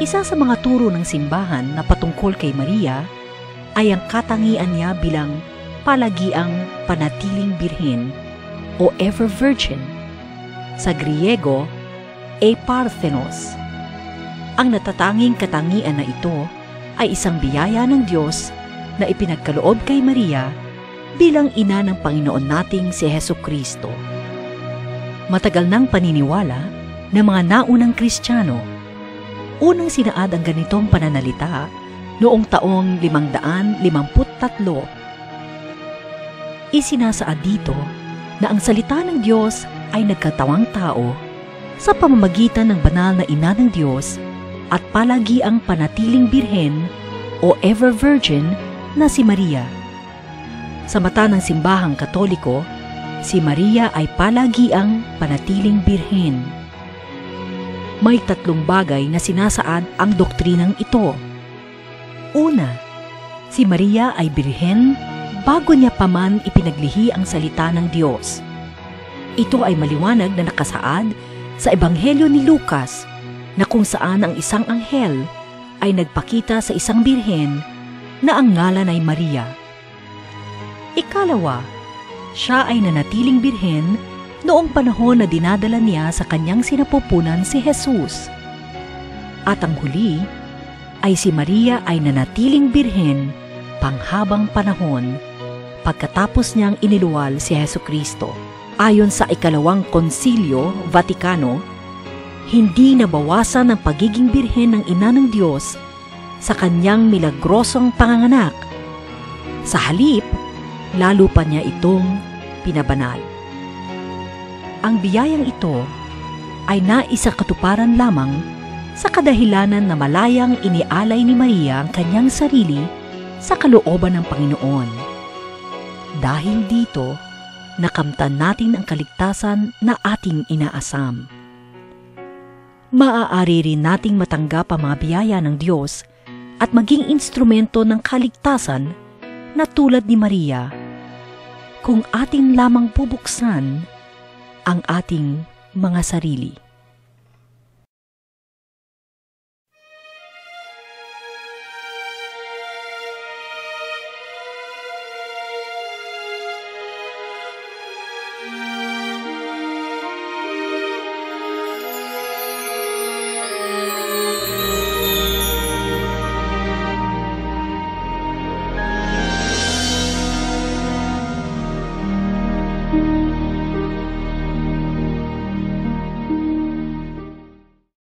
Isa sa mga turo ng simbahan na patungkol kay Maria ay ang katangian niya bilang palagiang panatiling birhen o ever virgin. Sa Griego, eparthenos. Ang natatanging katangian na ito ay isang biyaya ng Diyos na ipinagkaloob kay Maria bilang ina ng Panginoon nating si Hesukristo. Matagal nang paniniwala ng mga naunang Kristiyano. Unang sinaad ang ganitong pananalita noong taong 553. Isinasaad dito na ang salita ng Diyos ay nagkatawang tao sa pamamagitan ng banal na ina ng Diyos at palagiang panatiling birhen o ever virgin na si Maria. Sa mata ng simbahang Katoliko, si Maria ay palagiang panatiling birhen. May tatlong bagay na sinasaad ang doktrinang ito. Una, si Maria ay birhen bago niya pa man ipinaglihi ang salita ng Diyos. Ito ay maliwanag na nakasaad sa Ebanghelyo ni Lucas na kung saan ang isang anghel ay nagpakita sa isang birhen na ang ngalan ay Maria. Ikalawa, siya ay nanatiling birhen noong panahon na dinadala niya sa kanyang sinapupunan si Jesus. At ang huli ay si Maria ay nanatiling birhen panghabang panahon pagkatapos niyang iniluwal si Hesukristo. Ayon sa ikalawang Konsilyo Vatikano, hindi nabawasan ang pagiging birhen ng ina ng Diyos sa kanyang milagrosong panganganak. Sa halip, lalo pa niya itong pinabanal. Ang biyayang ito ay naisakatuparan lamang sa kadahilanan na malayang inialay ni Maria ang kanyang sarili sa kalooban ng Panginoon. Dahil dito, nakamtan natin ang kaligtasan na ating inaasam. Maaari rin nating matanggap ang mga biyaya ng Diyos at maging instrumento ng kaligtasan na tulad ni Maria kung atin lamang bubuksan ang ating mga sarili.